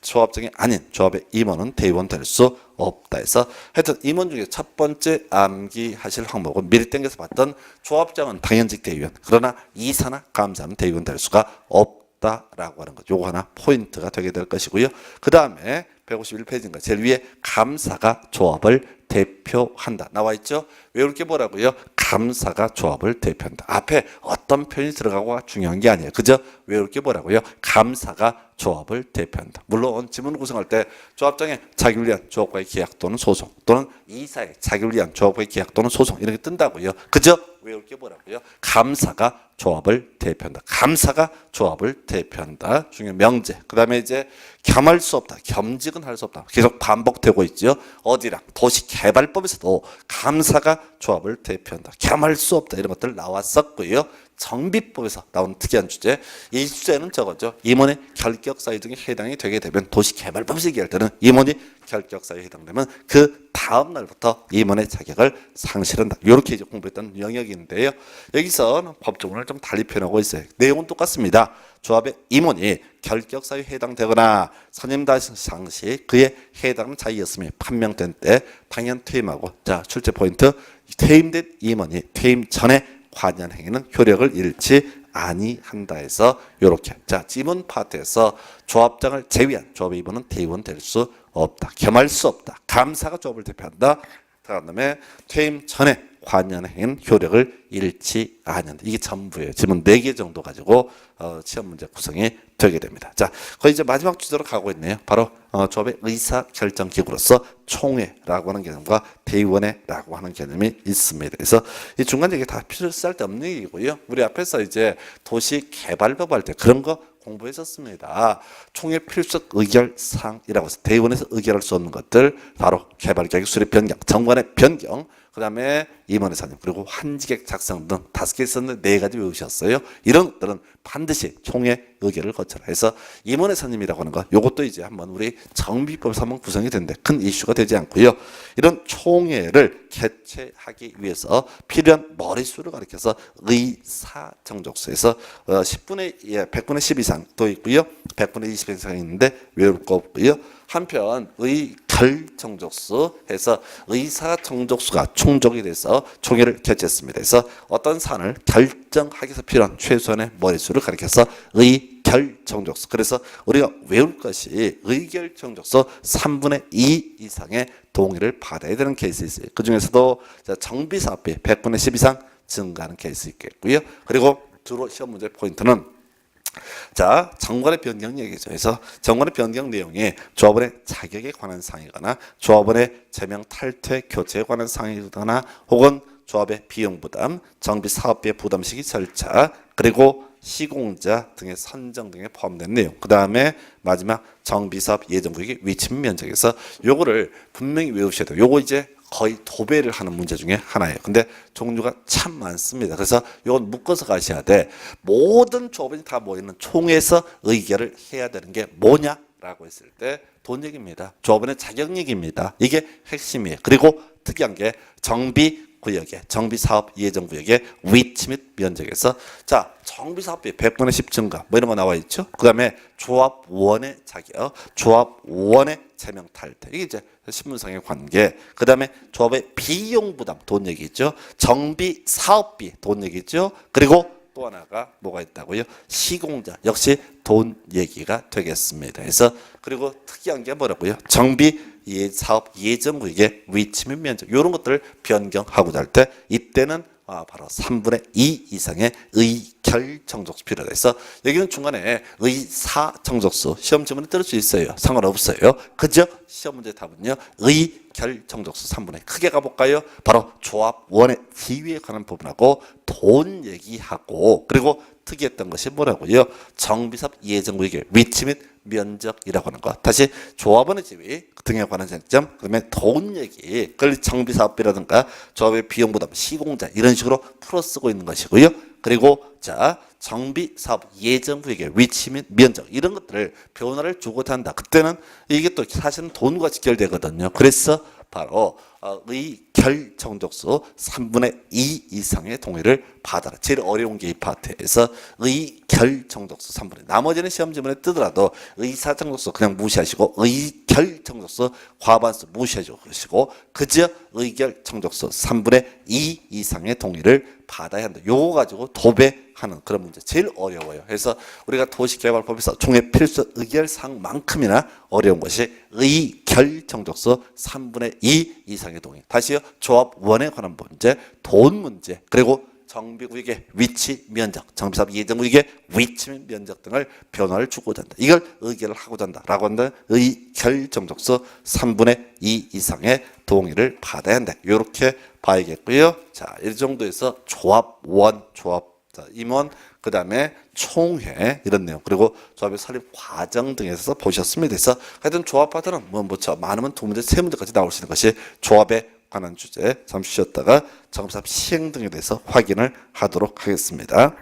조합장이 아닌 조합의 임원은 대의원 될 수 없다 해서, 하여튼 임원 중에 첫 번째 암기하실 항목은 미리 땡겨서 봤던 조합장은 당연직 대의원, 그러나 이사나 감사는 대의원 될 수가 없다라고 하는 것, 요거 하나 포인트가 되게 될 것이고요. 그 다음에 151페이지인가 제일 위에 감사가 조합을 대표한다 나와 있죠. 외울 게 뭐라고요? 감사가 조합을 대표한다. 앞에 어떤 표현이 들어가고가 중요한 게 아니에요. 그저 외울 게 뭐라고요? 감사가 조합을 대표한다. 물론 지문 구성할 때 조합장의 자기를 위한 조합과의 계약 또는 소송, 또는 이사의 자기를 위한 조합과의 계약 또는 소송, 이렇게 뜬다고요. 그저 외울 게 뭐라고요? 감사가 조합을 대표한다. 감사가 조합을 대표한다. 중요한 명제. 그 다음에 이제 겸할 수 없다. 겸직은 할 수 없다. 계속 반복되고 있죠. 어디랑? 도시개발법에서도 감사가 조합을 대표한다. 겸할 수 없다. 이런 것들 나왔었고요. 정비법에서 나온 특이한 주제. 이 주제는 저거죠. 임원의 결격사유 등에 해당이 되게 되면, 도시개발법에서 얘기할 때는 임원이 결격사유에 해당되면 그 다음 날부터 임원의 자격을 상실한다. 이렇게 이제 공부했던 영역인데요. 여기서 법조문을 좀 달리 표현하고 있어요. 내용은 똑같습니다. 조합의 임원이 결격사유에 해당되거나 선임다시 시 그에 해당하는 자이였음이 판명된 때 당연 퇴임하고, 자, 출제 포인트, 퇴임된 임원이 퇴임 전에 관여한 행위는 효력을 잃지 아니한다 해서 요렇게, 자, 지문 파트에서 조합장을 제외한 조합의 임원은 대의원 될 수 없다. 겸할 수 없다. 감사가 조합을 대표한다. 그다음에 퇴임 전에 관여한 행위는 효력을 잃지 않는다. 이게 전부예요. 지문 4개 정도 가지고 시험 문제 구성이 되게 됩니다. 자, 거의 이제 마지막 주제로 가고 있네요. 바로 조합의 의사결정기구로서 총회라고 하는 개념과 대의원회라고 하는 개념이 있습니다. 그래서 이 중간 얘기 다 필요 쓸데없는 얘기고요. 우리 앞에서 이제 도시개발법 할 때 그런 거 공부했었습니다. 총회 필수 의결사항이라고 해서 대의원에서 의결할 수 없는 것들, 바로 개발계획 수립 변경, 정관의 변경, 그 다음에 임원의 선임, 그리고 한지객 작성 등 5개 있었는데 4가지 외우셨어요. 이런 것들은 반드시 총회 의결을 거쳐라 해서 임원의 선임이라고 하는 거, 요것도 이제 한번 우리 정비법에서 한번 구성이 되는데 큰 이슈가 되지 않고요. 이런 총회를 개최하기 위해서 필요한 머릿수를 가리켜서 의사정족수에서 100분의 10 이상도 있고요. 100분의 20 이상이 있는데 외울 거 없고요. 한편 의결정족수 해서 의사정족수가 충족이 돼서 총회를 개최했습니다. 그래서 어떤 사안을 결정하기 위해서 필요한 최소한의 머릿수를 가리켜서 의결정족수. 그래서 우리가 외울 것이 의결정족수 3분의 2 이상의 동의를 받아야 되는 케이스 있어요. 그 중에서도 정비사업비 100분의 10 이상 증가하는 케이스 있겠고요. 그리고 주로 시험 문제 포인트는, 자, 정관의 변경 얘기죠. 그래서 정관의 변경 내용이 조합원의 자격에 관한 사항이거나 조합원의 제명 탈퇴 교체에 관한 사항이거나 혹은 조합의 비용 부담, 정비 사업비의 부담 시기 절차, 그리고 시공자 등의 선정 등에 포함된 내용. 그 다음에 마지막 정비사업 예정구역의 위치 면적에서 요거를 분명히 외우셔야 돼요. 요거 이제 거의 도배를 하는 문제 중에 하나예요. 근데 종류가 참 많습니다. 그래서 이건 묶어서 가셔야 돼. 모든 조합원이 다 모이는 총회에서 의결을 해야 되는 게 뭐냐라고 했을 때 돈 얘기입니다. 조합원의 자격 얘기입니다. 이게 핵심이에요. 그리고 특이한 게 정비구역의 정비사업 예정구역의 위치 및 면적에서, 자, 정비사업비 100분의 10 증가 뭐 이런 거 나와 있죠. 그 다음에 조합원의 자격, 조합원의 제명 탈퇴, 이게 이제 신분상의 관계. 그 다음에 조합의 비용 부담 돈 얘기죠. 정비 사업비 돈 얘기죠. 그리고 또 하나가 뭐가 있다고요? 시공자 역시 돈 얘기가 되겠습니다. 그래서 그리고 특이한 게 뭐라고요? 정비 사업 예정구역의 위치 및 면적, 이런 것들을 변경하고자 할 때 이때는 바로 3분의 2 이상의 의결 의결정족수 필요하다 해서 여기는 중간에 의사정족수 시험 지문에 들을 수 있어요. 상관없어요. 그죠? 시험 문제 답은요. 의결정족수 3분의 크게 가볼까요? 바로 조합원의 지위에 관한 부분하고 돈 얘기하고 그리고 특이했던 것이 뭐라고요? 정비사업 예정구역의 위치 및 면적이라고 하는 것. 다시 조합원의 지위 등에 관한 쟁점, 그다음에 돈 얘기, 그걸 정비사업비라든가 조합의 비용 부담, 시공자 이런 식으로 풀어 쓰고 있는 것이고요. 그리고 자 정비사업 예정구역의 위치 및 면적 이런 것들을 변화를 주고자 한다. 그때는 이게 또 사실은 돈과 직결되거든요. 그래서 바로 의결정족수 3분의 2 이상의 동의를 받아라. 제일 어려운 게 이 파트에서 의결정족수 3분의 나머지는 시험 지문에 뜨더라도 의사정족수 그냥 무시하시고 의결정족수 과반수 무시하시고 그저 의결정족수 3분의 2 이상의 동의를 받아야 한다. 요거 가지고 도배하는 그런 문제 제일 어려워요. 그래서 우리가 도시개발법에서 총회 필수 의결사항만큼이나 어려운 것이 의결정족수 3분의 2 이상의 동의. 다시요. 조합원에 관한 문제, 돈 문제, 그리고 정비구역의 위치, 면적, 정비사업 예정구역의 위치 및 면적 등을 변화를 주고자 한다. 이걸 의결을 하고자 한다라고 한다. 의결정족수 3분의 2 이상의 동의를 받아야 한다. 이렇게 봐야겠고요. 자, 이 정도에서 조합원, 임원, 그 다음에 총회 이런 내용 그리고 조합의 설립 과정 등에서 보셨으면 돼서 하여튼 조합 파트는 많으면 2문제, 3문제까지 나올 수 있는 것이 조합에 관한 주제 잠시 쉬었다가 정비사업 시행 등에 대해서 확인을 하도록 하겠습니다.